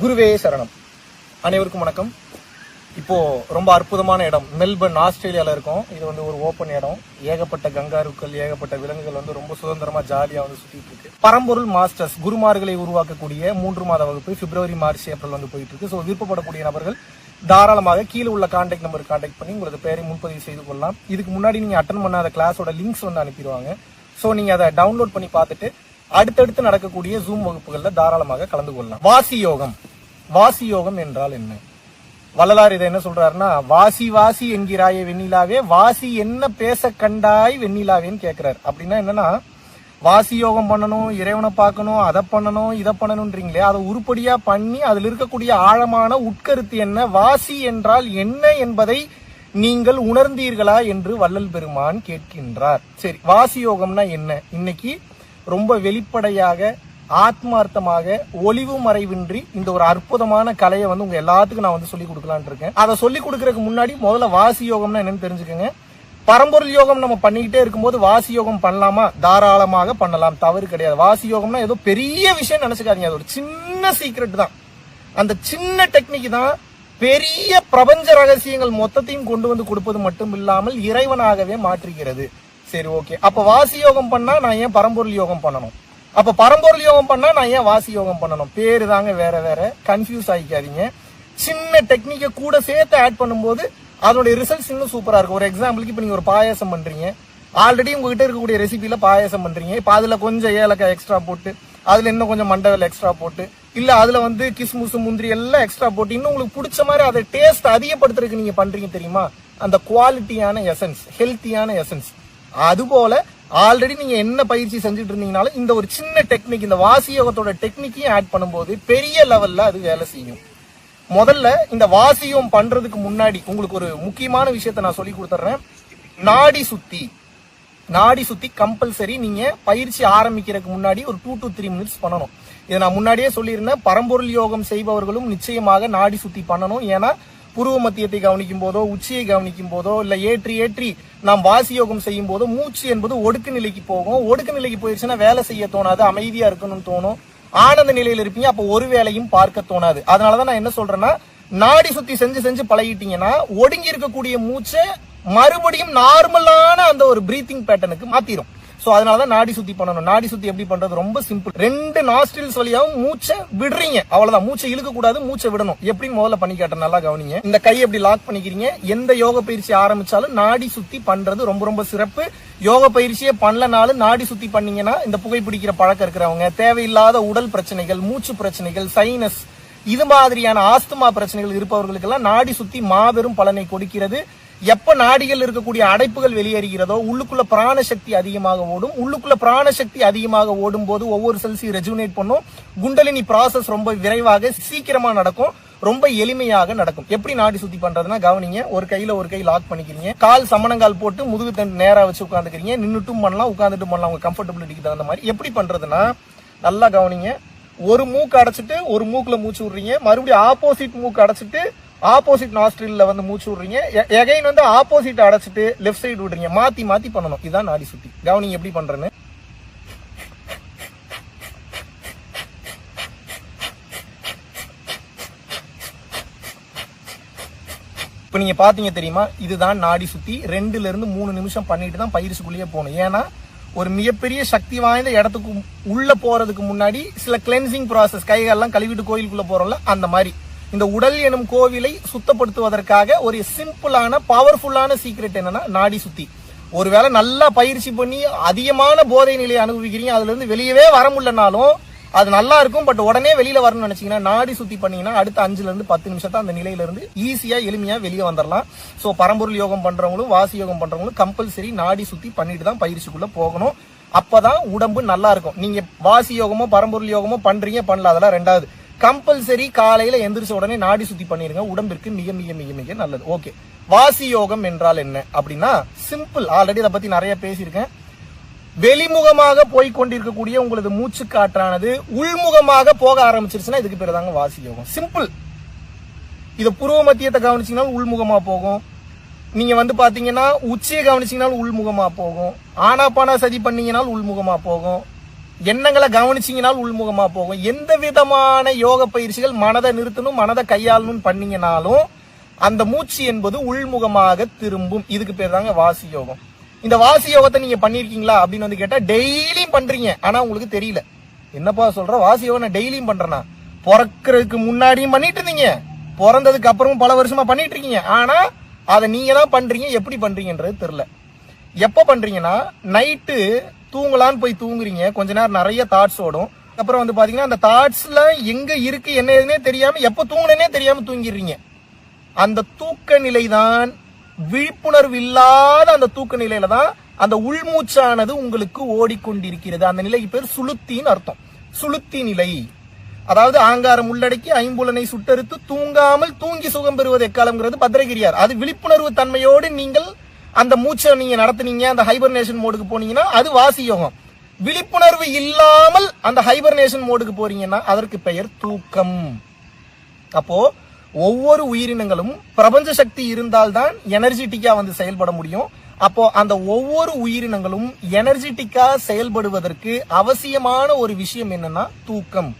குருவே சரணம். அனைவருக்கும் வணக்கம். இப்போ ரொம்ப அற்புதமான இடம் மெல்பர்ன், ஆஸ்திரேலியால இருக்கும். இது வந்து ஒரு ஓப்பன் இடம். ஏகப்பட்ட கங்காருக்கள், ஏகப்பட்ட விலங்குகள் வந்து ரொம்ப சுதந்திரமா ஜாலியா வந்து சுத்திட்டு இருக்கு. பரம்பொருள் மாஸ்டர்ஸ் குருமார்களை உருவாக்கக்கூடிய 3 மாத வகுப்பு பிப்ரவரி, மார்ச், ஏப்ரல் வந்து போயிட்டு இருக்கு. ஸோ விருப்பப்படக்கூடிய நபர்கள் தாராளமாக கீழே உள்ள கான்டாக்ட் நம்பர் கான்டாக்ட் பண்ணி உங்களது பேரை முன்பதிவு செய்து கொள்ளலாம். இதுக்கு முன்னாடி நீங்க அட்டன் பண்ணாத கிளாஸோட லிங்க்ஸ் வந்து அனுப்பிடுவாங்க. ஸோ நீங்க அதை டவுன்லோட் பண்ணி பார்த்துட்டு அடுத்தடுத்து நடக்கக்கூடிய ஜூம் வகுப்புகள்ல தாராளமாக கலந்து கொள்ளலாம். வாசி யோகம். வாசி யோகம் என்றால் என்ன? வள்ளலார் இதை என்ன சொல்றாருன்னா, வாசி வாசி என்கிறாயே வெண்ணிலாவே, வாசி என்ன பேச கண்டாய் வெண்ணிலாவேன்னு கேட்கிறாரு. அப்படின்னா என்னன்னா, வாசி யோகம் பண்ணணும், இறைவனை பார்க்கணும், அதை பண்ணணும், இதை பண்ணணும்ன்றீங்களே, அதை உருப்படியா பண்ணி அதில் இருக்கக்கூடிய ஆழமான உட்கருத்து என்ன, வாசி என்றால் என்ன என்பதை நீங்கள் உணர்ந்தீர்களா என்று வள்ளல் பெருமான் கேட்கின்றார். சரி, வாசி யோகம்னா என்ன? இன்னைக்கு ரொம்ப வெளிப்படையாக, ஆத்மார்த்தமாக, ஒளிவு மறைவின்றி இந்த ஒரு அற்புதமான கலையை வந்து உங்க எல்லாத்துக்கும் நான் வந்து சொல்லி கொடுக்கலான்னு இருக்கேன். அதை சொல்லி கொடுக்கறதுக்கு முன்னாடி முதல்ல வாசி யோகம்னா என்னன்னு தெரிஞ்சுக்கோங்க. பரம்பொருள் யோகம் நம்ம பண்ணிக்கிட்டே இருக்கும்போது வாசி யோகம் பண்ணலாமா? தாராளமாக பண்ணலாம், தவறு கிடையாது. வாசி யோகம்னா ஏதோ பெரிய விஷயம் நினைச்சுக்காதீங்க, அது ஒரு சின்ன சீக்ரெட் தான். அந்த சின்ன டெக்னிக் தான் பெரிய பிரபஞ்ச ரகசியங்கள் மொத்தத்தையும் கொண்டு வந்து கொடுப்பது மட்டும் இல்லாமல் இறைவனாகவே மாற்றுகிறது. சரி, ஓகே. அப்ப வாசி யோகம் பண்ணா நான் ஏன் பரம்பொருள் யோகம் பண்ணணும்? அப்ப பரம்பொருள் யோகம் பண்ணா நான் ஏன் வாசி யோகம் பண்ணணும்? பேரு தாங்க வேற வேற, கன்ஃபியூஸ் ஆகிக்காதீங்க. சின்ன டெக்னிக்கை கூட சேர்த்து ஆட் பண்ணும்போது அதோட ரிசல்ட்ஸ் இன்னும் சூப்பரா இருக்கும். ஒரு எக்ஸாம்பிளுக்கு இப்ப நீங்க ஒரு பாயாசம் பண்றீங்க, ஆல்ரெடி உங்ககிட்ட இருக்கக்கூடிய ரெசிபில பாயாசம் பண்றீங்க. இப்ப அதுல கொஞ்சம் ஏலக்காய் எக்ஸ்ட்ரா போட்டு, அதுல இன்னும் கொஞ்சம் மண்டவெல் எக்ஸ்ட்ரா போட்டு, இல்ல அதுல வந்து கிஸ்முஸ், முந்திரி எல்லாம் எக்ஸ்ட்ரா போட்டு இன்னும் உங்களுக்கு பிடிச்ச மாதிரி அதை டேஸ்ட் அதிகப்படுத்துறதுக்கு நீங்க பண்றீங்க தெரியுமா? அந்த குவாலிட்டியான எசன்ஸ், ஹெல்த்தியான எசன்ஸ். அதுபோல ஆல்ரெடி நீங்க என்ன பயிற்சி செஞ்சுட்டு இருந்தீங்கனாலும் இந்த ஒரு சின்ன டெக்னிக், இந்த வாசி யோகத்தோட டெக்னிக்கையும் ஆட் பண்ணும்போது பெரிய லெவல்ல அது வேலை செய்யும். முதல்ல இந்த வாசியம் பண்றதுக்கு முன்னாடி உங்களுக்கு ஒரு முக்கியமான விஷயத்த நான் சொல்லி கொடுத்துறேன். நாடி சுத்தி. நாடி சுத்தி கம்பல்சரி நீங்க பயிற்சி ஆரம்பிக்கிறதுக்கு முன்னாடி ஒரு 2 to 3 minutes பண்ணணும். இதை நான் முன்னாடியே சொல்லியிருந்தேன். பரம்பொருள் யோகம் செய்பவர்களும் நிச்சயமாக நாடி சுத்தி பண்ணணும். ஏன்னா புருவ மத்தியத்தை கவனிக்கும் போதோ, உச்சியை கவனிக்கும் போதோ, இல்ல ஏற்றி ஏற்றி நாம் வாசி யோகம் செய்யும் போதோ மூச்சு என்பது ஒடுக்கு நிலைக்கு போகும். ஒடுக்கு நிலைக்கு போயிருச்சுன்னா வேலை செய்ய தோணாது, அமைதியா இருக்கணும்னு தோணும், ஆனந்த நிலையில இருப்பீங்க, அப்ப ஒரு வேலையும் பார்க்க தோணாது. அதனாலதான் நான் என்ன சொல்றேன்னா, நாடி சுத்தி செஞ்சு செஞ்சு பழகிட்டீங்கன்னா ஒடுங்கி இருக்கக்கூடிய மூச்சை மறுபடியும் நார்மலான அந்த ஒரு பிரீத்திங் பேட்டர்னுக்கு மாத்திரும். சோ அதனாலதான் நாடி சுத்தி பண்ணணும். நாடி சுத்தி எப்படி பண்றது? ரொம்ப சிம்பிள். 2 நாஸ்ட்ரில்ஸ் வழியாவும் மூச்சை விடுறீங்க, அவ்வளவுதான். மூச்சை இழுக்க கூடாது, மூச்சை விடணும். எப்படின்னு முதல்ல பண்ணி காட்டுறேன், நல்லா கவனிங்க. இந்த கையை எப்படி லாக் பண்ணிக்கிறீங்க. எந்த யோக பயிற்சி ஆரம்பிச்சாலும் நாடி சுத்தி பண்றது ரொம்ப ரொம்ப சிறப்பு. யோக பயிற்சியே பண்ணலனாலும் நாடி சுத்தி பண்ணீங்கன்னா, இந்த புகைப்பிடிக்கிற பழக்கம் இருக்கிறவங்க, தேவையில்லாத உடல் பிரச்சனைகள், மூச்சு பிரச்சனைகள், சைனஸ், இது மாதிரியான ஆஸ்துமா பிரச்சனைகள் இருப்பவர்களுக்கு எல்லாம் நாடி சுத்தி மாபெரும் பலனை கொடுக்கிறது. எப்ப நாடிகள் இருக்கக்கூடிய அடைப்புகள் வெளியேறுகிறதோ உள்ளுக்குள்ள பிராணசக்தி அதிகமாக ஓடும். உள்ளுக்குள்ள பிராணசக்தி அதிகமாக ஓடும் போது ஒவ்வொரு செல்ஸையும் ரெஜுனேட் பண்ணும். குண்டலினி ப்ராசஸ் ரொம்ப விரைவாக சீக்கிரமா நடக்கும், ரொம்ப எளிமையாக நடக்கும். எப்படி நாடி சுத்தி பண்றதுன்னா கவனிங்க. ஒரு கையில ஒரு கை லாக் பண்ணிக்கிறீங்க, கால் சமணங்கால் போட்டு முதுகு தண்டு நேரா வச்சு உட்காந்துக்கிறீங்க. நின்னுட்டும் பண்ணலாம், உட்காந்துட்டும் பண்ணலாம், உங்க கம்ஃபர்டபிலிட்டிக்கு தகுந்த மாதிரி. எப்படி பண்றதுன்னா நல்லா கவனிங்க. ஒரு மூக்கு அடைச்சிட்டு ஒரு மூக்குல மூச்சு விடுறீங்க, மறுபடியும் ஆப்போசிட் மூக்கு அடைச்சிட்டு ஆப்போசிட் நாஸ்ட்ரில்ல வந்து மூச்சு விடுறீங்க, எகைன் வந்து ஆப்போசிட் அடைச்சிட்டு லெஃப்ட் சைடு விடுறீங்க. மாத்தி மாத்தி பண்ணணும். இதுதான் நாடி சுத்தி. கவனிங்க எப்படி பண்றேன்னு. இப்ப நீங்க பாத்தீங்க தெரியுமா, இதுதான் நாடி சுத்தி. 2 to 3 நிமிஷம் பண்ணிட்டு தான் பயிற்சிக்குள்ளேயே போகணும். ஏன்னா ஒரு மிகப்பெரிய சக்தி வாய்ந்த இடத்துக்கு உள்ள போறதுக்கு முன்னாடி சில கிளென்சிங் ப்ராசஸ், கைகள்லாம் கழுவிட்டு கோயிலுக்குள்ள போறோம்ல, அந்த மாதிரி இந்த உடல் எனும் கோவிலை சுத்தப்படுத்துவதற்காக ஒரு சிம்பிளான பவர்ஃபுல்லான சீக்ரெட் என்னன்னா நாடி சுத்தி. ஒருவேளை நல்லா பயிற்சி பண்ணி அதிகமான போதை நிலையை அனுபவிக்கிறீங்க, அதுல இருந்து வெளியவே வர முடியலனாலும் அது நல்லா இருக்கும், பட் உடனே வெளியில வரணும்னு நினைச்சீங்கன்னா நாடி சுத்தி பண்ணீங்கன்னா அடுத்த 5 to 10 நிமிஷத்தை அந்த நிலையில இருந்து ஈஸியா எளிமையா வெளியே வந்துடலாம். சோ பரம்பொருள் யோகம் பண்றவங்களும் வாசி யோகம் பண்றவங்களும் கம்பல்சரி நாடி சுத்தி பண்ணிட்டு தான் பயிற்சிக்குள்ள போகணும். அப்பதான் உடம்பு நல்லா இருக்கும். நீங்க வாசி யோகமோ பரம்பொருள் யோகமோ பண்றீங்க பண்ணல, அதெல்லாம் ரெண்டாவது. கம்பல்சரி காலையில எந்திரிச்ச உடனே நாடி சுத்தி பண்ணிருங்க, உடம்பிற்கு மிக மிக மிக மிக நல்லது. ஓகே, வாசி யோகம் என்றால் என்ன அப்படின்னா சிம்பிள். ஆல்ரெடி இதை பத்தி நிறைய பேசியிருக்கேன். வெளிமுகமாக போய் கொண்டிருக்கக்கூடிய உங்களது மூச்சு காற்றானது உள்முகமாக போக ஆரம்பிச்சிருச்சுன்னா இதுக்கு பேர் தாங்க வாசி யோகம். சிம்பிள். இதை புருவ மத்தியத்தை கவனிச்சீங்கன்னா உள்முகமா போகும். நீங்க வந்து பாத்தீங்கன்னா உச்சியை கவனிச்சீங்கனாலும் உள்முகமா போகும். ஆனாபானா சதி பண்ணீங்கனாலும் உள்முகமா போகும். எண்ணங்களை கவனிச்சீங்கனாலும் உள்முகமா போகும். எந்த விதமான யோக பயிற்சிகள் மனதை நிறுத்தணும் மனதை கையாளணும் பண்ணீங்கனாலும் அந்த மூச்சு என்பது உள்முகமாக திரும்பும். இதுக்கு பேர் தாங்க வாசி யோகம். இந்த வாசி யோகத்தை நீங்க பண்ணிருக்கீங்களா அப்படின்னு வந்து கேட்டா டெய்லியும் பண்றீங்க, ஆனா உங்களுக்கு தெரியல. என்னப்பா சொல்ற வாசி யோகம் நான் டெய்லியும் பண்றேன்னா? பிறக்கிறதுக்கு முன்னாடியும் பண்ணிட்டு இருந்தீங்க, பிறந்ததுக்கு அப்புறமும் பல வருஷமா பண்ணிட்டு இருக்கீங்க, ஆனா அதை நீங்க தான் பண்றீங்க. எப்படி பண்றீங்கன்றது தெரியல. எப்ப பண்றீங்கன்னா நைட்டு தூங்கலான்னு போய் தூங்குறீங்க, கொஞ்ச நேரம் நிறைய தாட்ஸ் ஓடும். அப்புறம் வந்து பாத்தீங்கன்னா அந்த தாட்ஸ்ல எங்க இருக்கு என்ன எதுனே தெரியாம எப்ப தூங்குனே தெரியாம தூங்கிடுறீங்க. அந்த தூக்க நிலைதான் விழிப்புணர்வு இல்லாத அந்த தூக்க நிலையில தான் அந்த உள்மூச்சானது உங்களுக்கு ஓடிக்கொண்டிருக்கிறது. அந்த நிலைக்கு பேர் சுளுத்தின்னு அர்த்தம். சுளுத்தி நிலை, அதாவது ஆங்காரம் உள்ளடக்கி ஐம்புலனை சுட்டறுத்து தூங்காமல் தூங்கி சுகம் பெறுவது எக்காலம்ங்கிறது பத்ரகிரியார். அது விழிப்புணர்வு தன்மையோடு நீங்கள் அந்த மூச்சை நீங்க நடத்துனீங்க, அந்த ஹைபர்னேஷன் மோடுக்கு போனீங்கன்னா அது வாசி யோகம். விழிப்புணர்வு இல்லாமல் அந்த ஹைபர்னேஷன் மோடுக்கு போறீங்கன்னா அதற்கு பெயர் தூக்கம். அப்போ ஒவ்வொரு உயிரினங்களும் பிரபஞ்ச சக்தி இருந்தால்தான் எனர்ஜெட்டிக்கா வந்து செயல்பட முடியும். அப்போ அந்த ஒவ்வொரு உயிரினங்களும் எனர்ஜெட்டிக்கா செயல்படுவதற்கு அவசியமான ஒரு விஷயம் என்னன்னா தூக்கம்.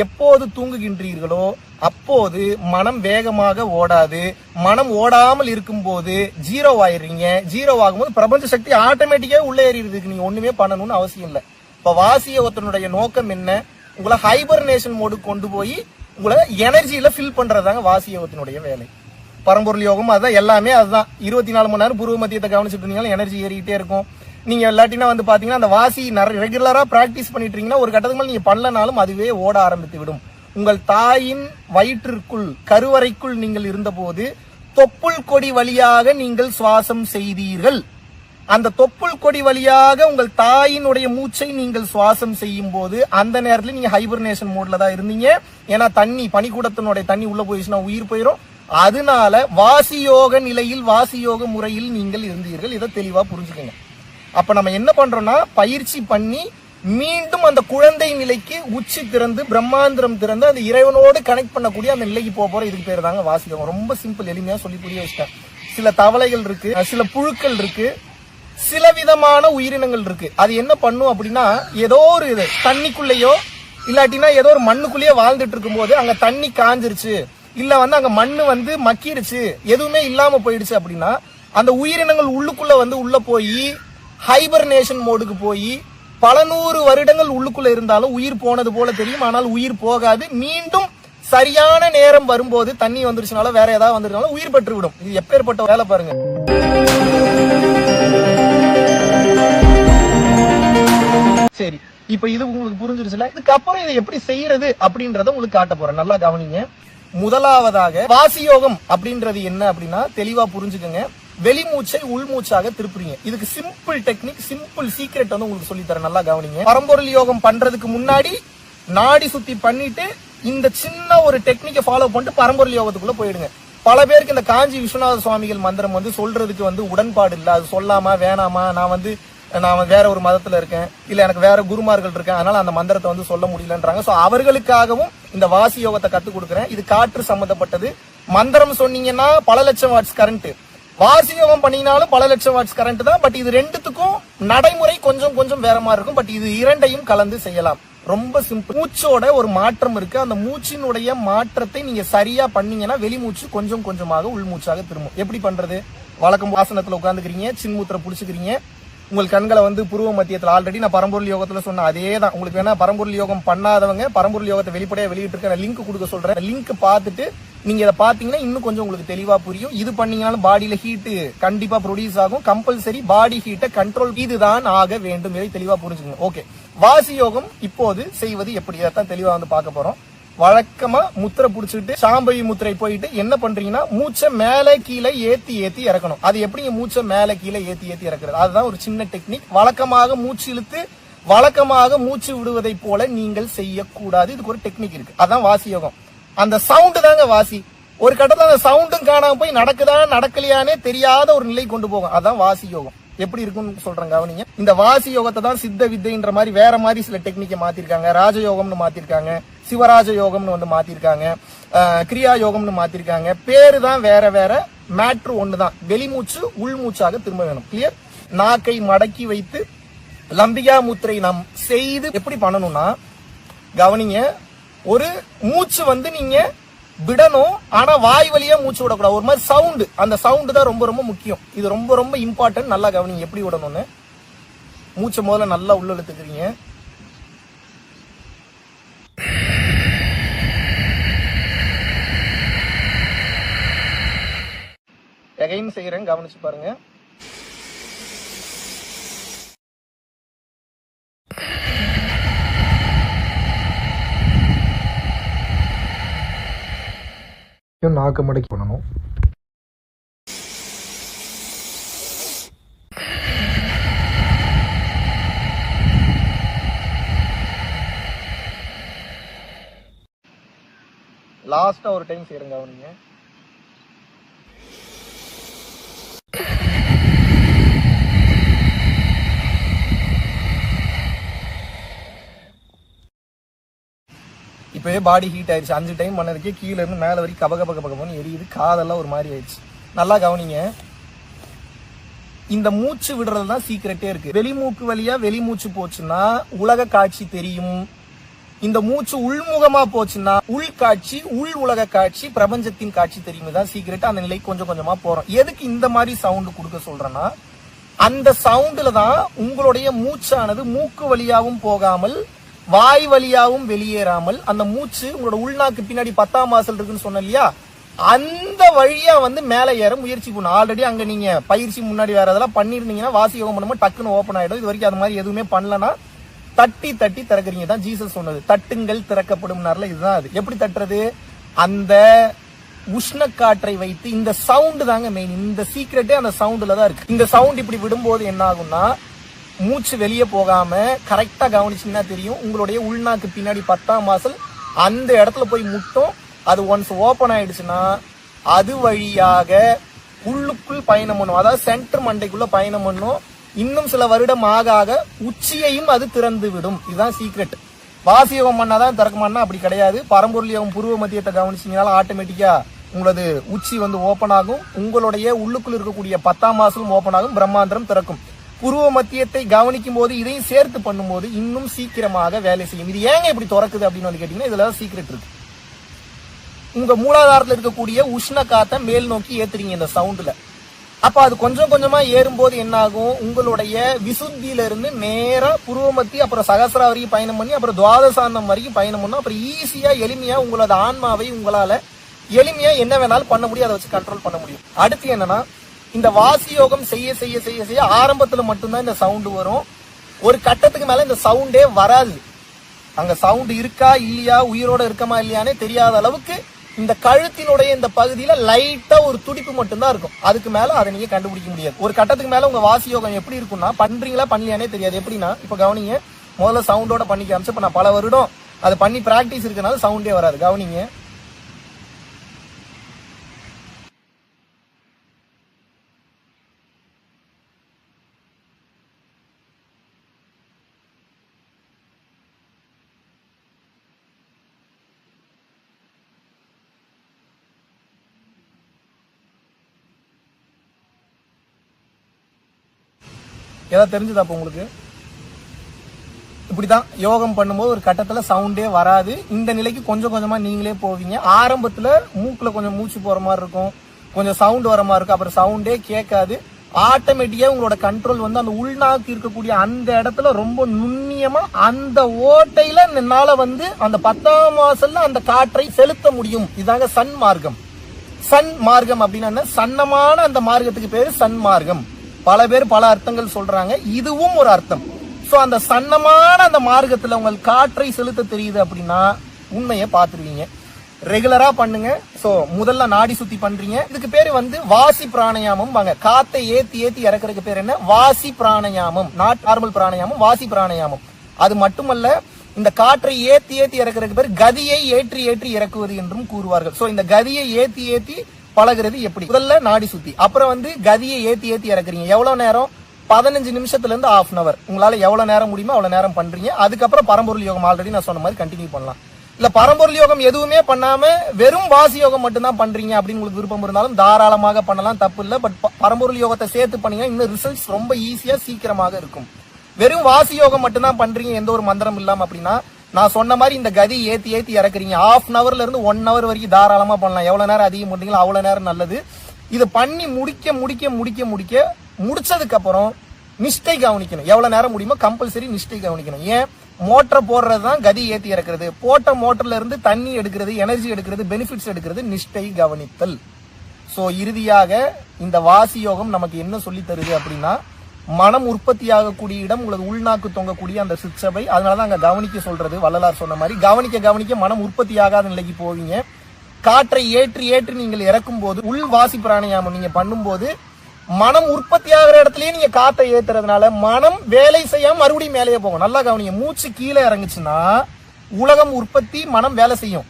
எப்போது தூங்குகின்றீர்களோ அப்போது மனம் வேகமாக ஓடாது. மனம் ஓடாமல் இருக்கும் போது ஜீரோ ஆயிடுறீங்க. ஜீரோ ஆகும்போது பிரபஞ்ச சக்தி ஆட்டோமேட்டிக்கா உள்ள ஏறிடுறதுக்கு நீங்க ஒண்ணுமே பண்ணணும்னு அவசியம் இல்லை. இப்ப வாசி யோகத்தினுடைய நோக்கம் என்ன? உங்களை ஹைபர்னேஷன் மோடு கொண்டு போய் உங்களை எனர்ஜியில ஃபில் பண்றதாங்க வாசி யோகத்தினுடைய வேலை. பரம்பொருள் யோகம் அதுதான், எல்லாமே அதுதான். 24 மணி நேரம் பூர்வ மத்தியத்தை கவனிச்சுட்டு இருந்தீங்கன்னா எனர்ஜி ஏறிக்கிட்டே இருக்கும். நீங்க இல்லாட்டினா வந்து பாத்தீங்கன்னா அந்த வாசி ரெகுலரா பிராக்டிஸ் பண்ணிட்டு இருக்கீங்கன்னா ஒரு கட்டத்துக்கு மேல நீங்க பண்ணலனாலும் அதுவே ஓட ஆரம்பித்து விடும். உங்கள் தாயின் வயிற்றிற்குள் கருவறைக்குள் நீங்கள் இருந்தபோது தொப்புள் கொடி வழியாக நீங்கள் சுவாசம் செய்தீர்கள். அந்த தொப்புள் கொடி வழியாக உங்கள் தாயினுடைய மூச்சை நீங்கள் சுவாசம் செய்யும் போது அந்த நேரத்தில் நீங்க ஹைபர்னேஷன் மோட்ல தான் இருந்தீங்க. ஏன்னா தண்ணி பனிக்கூடத்தினுடைய தண்ணி உள்ள போயிடுச்சுன்னா உயிர் போயிடும். அதனால வாசியோக நிலையில் வாசியோக முறையில் நீங்கள் இருந்தீர்கள். இதை தெளிவா புரிஞ்சுக்கங்க. அப்ப நம்ம என்ன பண்றோம்னா பயிற்சி பண்ணி மீண்டும் அந்த குழந்தை நிலைக்கு உச்சி திறந்து பிரம்மாந்திரம் திறந்து அந்த இறைவனோடு கனெக்ட் பண்ணக்கூடிய அந்த நிலைக்கு போறோம். இதுக்கு பேர் தாங்க வாசியோகம். ரொம்ப சிம்பிள், எளிமையா சொல்லி புரிய வச்சிட்டேன். சில தவளைகள் இருக்கு, சில புழுக்கள் இருக்கு, சில விதமான உயிரினங்கள் இருக்கு. அது என்ன பண்ணும் அப்படின்னா ஏதோ ஒரு இது தண்ணிக்குள்ளேயோ இல்லாட்டினா ஏதோ ஒரு மண்ணுக்குள்ளேயோ வாழ்ந்துட்டு இருக்கும் போது அங்க தண்ணி காஞ்சிருச்சு, இல்ல வந்து அங்க மண்ணு வந்து மக்கிருச்சு, எதுவுமே இல்லாம போயிடுச்சு அப்படின்னா அந்த உயிரினங்கள் உள்ளுக்குள்ள வந்து உள்ள போய் ஹைபர்னேஷன் மோடுக்கு போய் பல 100 வருடங்கள் உள்ளுக்குள்ள இருந்தாலும் உயிர் போனது போல தெரியும், ஆனால் உயிர் போகாது. மீண்டும் சரியான நேரம் வரும்போது தண்ணி வந்துருச்சுனால வேற ஏதாவது வந்துருந்தாலும் உயிர் பெற்று விடும். இது எப்பேற்பட்ட வேலை பாருங்க. சரி, இப்ப இது உங்களுக்கு புரிஞ்சிருச்சுல. இதுக்கப்புறம் இதை எப்படி செய்யறது அப்படின்றத உங்களுக்கு காட்ட போறேன். நல்லா கவனிங்க. முதலாவதாக வாசியோகம் அப்படின்றது என்ன அப்படின்னா தெளிவா புரிஞ்சுக்கங்க. வெளிமூச்சை உள்மூச்சாக திருப்புறீங்க. இதுக்கு சிம்பிள் டெக்னிக், சிம்பிள் சீக்ரெட் வந்து உங்களுக்கு சொல்லி தரேன். நல்லா கவனிங்க. பரம்பொருள் யோகம் பண்றதுக்கு முன்னாடி நாடி சுத்தி பண்ணிட்டு இந்த சின்ன ஒரு டெக்னிக்கை ஃபாலோ பண்ணிட்டு பரம்பொருள் யோகத்துக்குள்ள போயிடுங்க. பல பேருக்கு இந்த காஞ்சி விஸ்வநாத சுவாமிகள் மந்திரம் வந்து சொல்றதுக்கு வந்து உடன்பாடு இல்ல. அது சொல்லாமா வேணாமா, நான் வேற ஒரு மதத்துல இருக்கேன், இல்ல எனக்கு வேற குருமார்கள் இருக்கேன், அதனால அந்த மந்திரத்தை வந்து சொல்ல முடியலன்றாங்க. சோ அவர்களுக்காகவும் இந்த வாசி யோகத்தை கத்து கொடுக்குறேன். இது காற்று சம்பந்தப்பட்டது. மந்திரம் சொன்னீங்கன்னா பல லட்சம் வாட்ஸ் கரண்ட், வாசி யோகம் பண்ணீங்கனாலும் பல லட்சம் வாட்ஸ் கரண்ட் தான். பட் இது ரெண்டுத்துக்கும் நடைமுறை கொஞ்சம் கொஞ்சம் வேற மாதிரி இருக்கும். பட் இது இரண்டையும் கலந்து செய்யலாம். ரொம்ப சிம்பிள். மூச்சோட ஒரு மாற்றம் இருக்கு. அந்த மூச்சினுடைய மாற்றத்தை நீங்க சரியா பண்ணீங்கன்னா வெளிமூச்சு கொஞ்சம் கொஞ்சமாக உள்மூச்சாக திரும்பும். எப்படி பண்றது? வழக்கம் ஆசனத்துல உட்காந்துக்கிறீங்க, சின்மூத்திர புடிச்சுக்கிறீங்க, உங்கள் கண்களை வந்து புருவ மத்தியத்தில் ஆல்ரெடி நான் பரம்பொருள் யோகத்துல சொன்ன அதே தான். உங்களுக்கு வேணா பரம்பொருள் யோகம் பண்ணாதவங்க பரம்பொருள் யோகத்தை வெளிப்படையா வெளியிட்டு இருக்க லிங்க் கொடுக்க சொல்றேன். லிங்க் பார்த்துட்டு நீங்க இதை பாத்தீங்கன்னா இன்னும் கொஞ்சம் உங்களுக்கு தெளிவா புரியும். இது பண்ணீங்கன்னாலும் பாடியில ஹீட் கண்டிப்பா ப்ரொடியூஸ் ஆகும். கம்பல்சரி பாடி ஹீட்டை கண்ட்ரோல் இதுதான் ஆக வேண்டும். இதை தெளிவா புரிஞ்சுக்கணும். ஓகே, வாசி யோகம் இப்போது செய்வது எப்படி தான் தெளிவா வந்து பார்க்க போறோம். வழக்கமா முத்திரை புடிச்சுட்டு சாம்பவி முத்திரை போயிட்டு என்ன பண்றீங்கன்னா மூச்சை மேல கீழே ஏத்தி ஏத்தி இறக்கணும். அது எப்படிங்க மூச்சை மேல கீழே ஏத்தி ஏத்தி இறக்குறது? அதுதான் ஒரு சின்ன டெக்னிக். வழக்கமாக மூச்சு இழுத்து வழக்கமாக மூச்சு விடுவதை போல நீங்கள் செய்யக்கூடாது. இதுக்கு ஒரு டெக்னிக் இருக்கு. அதான் வாசி யோகம். அந்த சவுண்டு தாங்க வாசி. ஒரு கட்டத்துல அந்த சவுண்டும் காணாம போய் நடக்குதா நடக்கலையானே தெரியாத ஒரு நிலை கொண்டு போகும். அதான் வாசி யோகம். எப்படி இருக்குன்னு சொல்றேன் கவனிங்க. இந்த வாசி யோகத்தை தான் சித்த வித்தைன்ற மாதிரி வேற மாதிரி சில டெக்னிக்கை மாத்திருக்காங்க. ராஜயோகம்னு மாத்திருக்காங்க, சிவராஜ யோகம்னு வந்து மாத்திருக்காங்க, கிரியா யோகம்னு மாத்திருக்காங்க. பேரு தான் வேற வேற, மேட்ரு ஒண்ணுதான். வெளிமூச்சு உள்மூச்சாக திரும்ப வேணும். கிளியர்? நாக்கை மடக்கி வைத்து லம்பிகா முத்திரை நாம் செய்து எப்படி பண்ணணும்னா, கவனிங்க, ஒரு மூச்சு வந்து நீங்க விடணும், ஆனா வாய் வழியா மூச்சு விடக்கூடாது. ஒரு மாதிரி சவுண்டு, அந்த சவுண்டு தான் ரொம்ப ரொம்ப முக்கியம். இது ரொம்ப ரொம்ப இம்பார்ட்டன்ட். நல்லா கவனிங்க எப்படி விடணும்னு. மூச்சை முதல்ல நல்லா உள்ள இழுத்துக்கிறீங்க. எகைன் செய்யறேன், கவனிச்சு பாருங்க. நாக்கு மடக்கி பண்ணணும். லாஸ்டா ஒரு டைம் செய்யறேங்க, கவனிங்க. இப்பவே பாடி ஹீட் ஆயிடுச்சு. 5 டைம் பண்ணதுக்கே கீழே இருந்து மேல வரைக்கும் கபகபகபகன்னு எரியுது. காதெல்லாம் ஒரு மாதிரி ஆயிடுச்சு. நல்லா கவனிங்க. இந்த மூச்சு விடுறது தான் சீக்கிரட்டே இருக்கு. வெளிமூக்கு வழியா வெளிமூச்சு போச்சுன்னா உலக காட்சி தெரியும். இந்த மூச்சு உள்முகமா போச்சுன்னா உள்காட்சி, உள் உலக காட்சி, பிரபஞ்சத்தின் காட்சி தெரியும். தான் சீக்கிரட். அந்த நிலைக்கு கொஞ்சம் கொஞ்சமா போறோம். எதுக்கு இந்த மாதிரி சவுண்ட் கொடுக்க சொல்றேன்னா, அந்த சவுண்டுல தான் உங்களுடைய மூச்சானது மூக்கு வழியாவும் போகாமல் வாய் வழியாவும் வெளியேறாமல் அந்த மூச்சு உங்களோட உள்நாக்கு பின்னாடி 10ஆம் வாசல் இருக்குன்னு சொன்ன இல்லையா, அந்த வழியா வந்து மேல ஏற முயற்சி பண்ணும். ஆல்ரெடி அங்க நீங்க பயிற்சி முன்னாடி வேற அதெல்லாம் பண்ணிருந்தீங்கன்னா வாசி யோகம் பண்ணும்போது டக்குன்னு ஓப்பன் ஆயிடும். இது வரைக்கும் அது மாதிரி எதுவுமே பண்ணலன்னா தட்டி தட்டி திறக்கிறீங்க. தான் ஜீசஸ் சொன்னது, தட்டுங்கள் திறக்கப்படும். இதுதான் அது. எப்படி தட்டுறது? அந்த உஷ்ண காற்றை வைத்து. இந்த சவுண்டு தாங்க மெயின். இந்த சீக்ரெட்டே அந்த சவுண்டுல தான் இருக்கு. இந்த சவுண்ட் இப்படி விடும்போது என்ன ஆகும்னா, மூச்சு வெளியே போகாம கரெக்டா கவனிச்சீங்கன்னா தெரியும், உங்களுடைய உள்நாக்கு பின்னாடி 10ஆம் வாசல் அந்த இடத்துல போய் முட்டும். அது ஒன்ஸ் ஓபன் ஆயிடுச்சுன்னா அது வழியாக உள்ளுக்குள் பயணம் பண்ணும். அதாவது சென்டர் மண்டைக்குள்ள பயணம் பண்ணும். இன்னும் சில வருடம் ஆக ஆக உச்சியையும் அது திறந்து விடும். இதுதான் சீக்ரெட். வாசியோகம் பண்ணாதான் திறக்குமான்னா அப்படி கிடையாது. பரம்பொருள் யோகம் புருவ மத்தியத்தை கவனிச்சீங்கனால ஆட்டோமேட்டிக்கா உங்களது உச்சி வந்து ஓபன் ஆகும். உங்களுடைய உள்ளுக்குள் இருக்கக்கூடிய 10ஆம் வாசலும் ஓபன் ஆகும். பிரம்மாந்திரம் திறக்கும். புருவ மத்தியத்தை கவனிக்கும் போது இதையும் சேர்த்து பண்ணும்போது இன்னும் சீக்கிரமாக வேலை செய்யும். இது ஏங்க இப்படி திறக்குது அப்படின்னு வந்து கேட்டீங்கன்னா, இதுல சீக்ரெட் இருக்கு. உங்க மூலாதாரத்தில் இருக்கக்கூடிய உஷ்ண காத்தை மேல் நோக்கி ஏத்துறீங்க இந்த சவுண்டுல. அப்ப அது கொஞ்சம் கொஞ்சமா ஏறும்போது என்ன ஆகும், உங்களுடைய விசுத்தியில இருந்து நேரா புருவமத்தி, அப்புறம் சகசிரா வரைக்கும் பயணம் பண்ணி, அப்புறம் துவாதசாந்தம் வரைக்கும் பயணம் பண்ணும். அப்புறம் ஈஸியா எளிமையா உங்களோட ஆன்மாவை உங்களால எளிமையா என்ன வேணாலும் பண்ண முடியும். அதை வச்சு கண்ட்ரோல் பண்ண முடியும். அடுத்து என்னன்னா, இந்த வாசி யோகம் செய்ய செய்ய செய்ய செய்ய ஆரம்பத்துல மட்டும்தான் இந்த சவுண்டு வரும். ஒரு கட்டத்துக்கு மேல இந்த சவுண்டே வராது. அங்க சவுண்ட் இருக்கா இல்லையா, உயிரோட இருக்கமா இல்லையானே தெரியாத அளவுக்கு இந்த கழுத்தினுடைய இந்த பகுதியில லைட்டா ஒரு துடிப்பு மட்டும்தான் இருக்கும். அதுக்கு மேல அதை நீங்க கண்டுபிடிக்க முடியாது. ஒரு கட்டத்துக்கு மேல உங்க வாசி யோகம் எப்படி இருக்கும்னா, பண்றீங்களா பண்ணலையானே தெரியாது. எப்படின்னா, இப்ப கவனிங்க, முதல்ல சவுண்டோட பண்ணி காமிச்சு. இப்ப நான் பல வருடம் அதை பண்ணி பிராக்டிஸ் இருக்கனால சவுண்டே வராது. கவனிங்க. ஏதாவது தெரிஞ்சதா அப்ப உங்களுக்கு? இப்படிதான் யோகம் பண்ணும்போது ஒரு கட்டத்துல சவுண்டே வராது. இந்த நிலைக்கு கொஞ்சம் கொஞ்சமா நீங்களே போவீங்க. ஆரம்பத்துல மூக்குல கொஞ்சம் மூச்சு போற மாதிரி இருக்கும், கொஞ்சம் சவுண்ட் வர மாதிரி இருக்கும், அப்புறம் சவுண்டே கேட்காது. ஆட்டோமேட்டிக்கா உங்களோட கண்ட்ரோல் வந்து அந்த உள்நாக்கு இருக்கக்கூடிய அந்த இடத்துல ரொம்ப நுண்ணியமா அந்த ஓட்டையில என்னால வந்து அந்த 10ஆம் வாசல்ல அந்த காற்றை செலுத்த முடியும். இதாங்க சன் மார்க்கம். சன் மார்க்கம் அப்படின்னா சன்னமான அந்த மார்க்கத்துக்கு பேரு சன் மார்க்கம். பல பேர் பல அர்த்தங்கள் சொல்றாங்க, இதுவும் ஒரு அர்த்தம். சோ அந்த சன்னமான அந்த மார்க்கத்துல உங்களுக்கு காற்றை செலுத்த தெரியுது அப்படின்னா உண்மையை பாத்துருவீங்க. ரெகுலரா பண்ணுங்க. சோ முதல்ல நாடி சுத்தி பண்றீங்க. இதுக்கு பேரு வந்து வாசி பிராணயாமம். வாங்க, காத்தை ஏத்தி ஏத்தி இறக்குறதுக்கு பேர் என்ன? வாசி பிராணயாமம். நாட் நார்மல் பிராணயாமம், வாசி பிராணயாமம். அது மட்டுமல்ல, இந்த காற்றை ஏத்தி ஏத்தி இறக்குறதுக்கு பேர் கதியை ஏற்றி ஏற்றி இறக்குவது என்றும் கூறுவார்கள். சோ இந்த கதியை ஏத்தி ஏத்தி பழகிறது எப்படி? முதல்ல நாடி சுத்தி, அப்புறம் வந்து கதியை ஏத்தி ஏத்தி இறக்குறீங்க. எவ்வளவு நேரம்? 15 நிமிஷத்துல இருந்து ½ hour. உங்களால எவ்வளவு நேரம் முடியுமோ அவ்வளவு நேரம் பண்றீங்க. அதுக்கப்புறம் பரம்பொருள் யோகம் ஆல்ரெடி நான் சொன்ன மாதிரி கண்டினியூ பண்ணலாம். இல்ல பரம்பொருள் யோகம் எதுவுமே பண்ணாம வெறும் வாசி யோகம் மட்டும்தான் பண்றீங்க அப்படின்னு உங்களுக்கு விருப்பம் இருந்தாலும் தாராளமாக பண்ணலாம், தப்பு இல்ல. பட் பரம்பொருள் யோகத்தை சேர்த்து பண்ணீங்கன்னா இன்னும் ரிசல்ட்ஸ் ரொம்ப ஈஸியா சீக்கிரமாக இருக்கும். வெறும் வாசி யோகம் மட்டும்தான் பண்றீங்க, எந்த ஒரு மந்திரம் இல்லாம அப்படின்னா நான் சொன்ன மாதிரி இந்த கதி ஏத்தி ஏத்தி இறக்குறீங்க. 1/2 hourல இருந்து 1 hour வரைக்கும் தாராளமா பண்ணலாம். எவ்வளவு நேரம் அதிகம் பண்றீங்களோ அவ்வளவு நேரம் நல்லது. இது பண்ணி முடிச்சதுக்கு அப்புறம் நிஷ்டை கவனிக்கணும். எவ்வளவு நேரம் முடியுமோ கம்பல்சரி நிஷ்டை கவனிக்கணும். ஏன் மோட்டரை போடுறதுதான் கதி ஏத்தி இறக்குறது. போட்ட மோட்டர்ல இருந்து தண்ணி எடுக்கிறது, எனர்ஜி எடுக்கிறது, பெனிஃபிட்ஸ் எடுக்கிறது நிஷ்டை கவனித்தல். சோ இறுதியாக இந்த வாசி யோகம் நமக்கு என்ன சொல்லி தருது அப்படின்னா, மனம் உற்பத்தி ஆகக்கூடிய இடம் உங்களது உள்நாக்கு தொங்கக்கூடிய அந்த சிற்சபை. அதனாலதான் அங்க கவனிக்க சொல்றது. வள்ளலார் சொன்ன மாதிரி கவனிக்க மனம் உற்பத்தி ஆகாத நிலைக்கு போவீங்க. காற்றை ஏற்றி நீங்கள் இறக்கும் போது உள் வாசி பிராணாயாமம் நீங்க பண்ணும்போது மனம் உற்பத்தி ஆகிற இடத்துலயே நீங்க காத்தை ஏத்துறதுனால மனம் வேலை செய்யாம மறுபடியும் மேலேயே போகும். நல்லா கவனிங்க. மூச்சு கீழே இறங்குச்சுன்னா உலகம் உற்பத்தி, மனம் வேலை செய்யும்.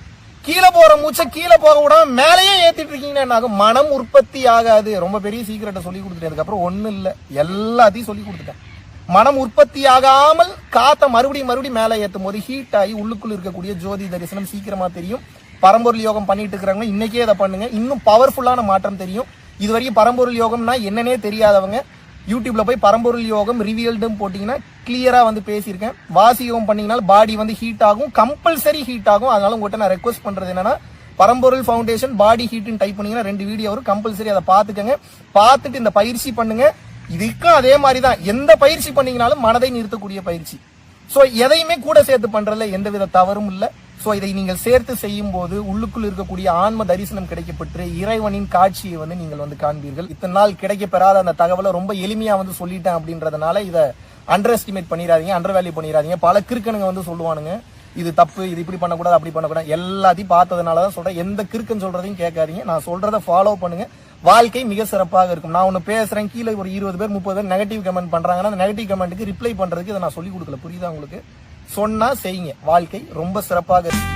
கீழே போற மூச்சை கீழே போக விடாம மேலேயே ஏத்திட்டு இருக்கீங்கன்னா மனம் உற்பத்தி ஆகாது. ரொம்ப பெரிய சீக்கிரட்டை சொல்லி கொடுத்துட்டேன். அதுக்கப்புறம் ஒண்ணும் இல்ல, எல்லாத்தையும் சொல்லி கொடுத்துட்டேன். மனம் உற்பத்தி ஆகாமல் காத்த மறுபடியும் மேலே ஏற்றும் போது ஹீட் ஆகி உள்ளுக்குள்ள இருக்கக்கூடிய ஜோதி தரிசனம் சீக்கிரமா தெரியும். பரம்பொருள் யோகம் பண்ணிட்டு இருக்கிறவங்க இன்னைக்கே இதை பண்ணுங்க, இன்னும் பவர்ஃபுல்லான மாற்றம் தெரியும். இது வரைக்கும் பரம்பொருள் யோகம்னா என்னன்னே தெரியாதவங்க யூடியூப்ல போய் பரம்பொருள் யோகம் ரிவீல்டும் போட்டீங்கன்னா கிளியரா வந்து பேசியிருக்கேன். வாசி யோகம் பண்ணீங்கன்னா பாடி வந்து ஹீட் ஆகும், கம்பல்சரி ஹீட் ஆகும். அதனால உங்கள்கிட்ட நான் ரெக்வஸ்ட் பண்றது என்னன்னா, பரம்பொருள் ஃபவுண்டேஷன் பாடி ஹீட்னு டைப் பண்ணீங்கன்னா 2 வீடியோ வரும். கம்பல்சரி அதை பார்த்துக்கங்க. பார்த்துட்டு இந்த பயிற்சி பண்ணுங்க. இதுக்கும் அதே மாதிரி தான், எந்த பயிற்சி பண்ணீங்கனாலும் மனதை நிறுத்தக்கூடிய பயிற்சி. சோ எதையுமே கூட சேர்த்து பண்றதுல எந்தவித தவறும் இல்ல. சோ இதை நீங்கள் சேர்த்து செய்யும் போது உள்ளுக்குள் இருக்கக்கூடிய ஆன்ம தரிசனம் கிடைக்கப்பட்டு இறைவனின் காட்சியை வந்து நீங்கள் வந்து காண்பீர்கள். இத்தனை நாள் கிடைக்க பெறாத அந்த தகவலை ரொம்ப எளிமையா வந்து சொல்லிட்டேன் அப்படின்றதுனால இதை அண்டர் எஸ்டிமேட் பண்ணிடாதீங்க, அண்டர் வேல்யூ பண்ணிடாதீங்க. பல கிறுக்கனுங்க வந்து சொல்லுவானுங்க, இது தப்பு, இது இப்படி பண்ணக்கூடாது, அப்படி பண்ணக்கூடாது. எல்லாத்தையும் பார்த்ததுனாலதான் சொல்றேன். எந்த கிறுக்கன் சொல்றதையும் கேட்காதீங்க. நான் சொல்றதை ஃபாலோ பண்ணுங்க. வாழ்க்கை மிக சிறப்பாக இருக்கும். நான் ஒண்ணு பேசுறேன், கீழே ஒரு 20 பேர் 30 பேர் நெகட்டிவ் கமெண்ட் பண்றாங்கன்னா அந்த நெகட்டிவ் கமெண்ட்டுக்கு ரிப்ளை பண்றதுக்கு இதை நான் சொல்லி கொடுக்கல. புரியுதா உங்களுக்கு? சொன்னா செய்யுங்க. வாழ்க்கை ரொம்ப சிறப்பாக இருக்கும்.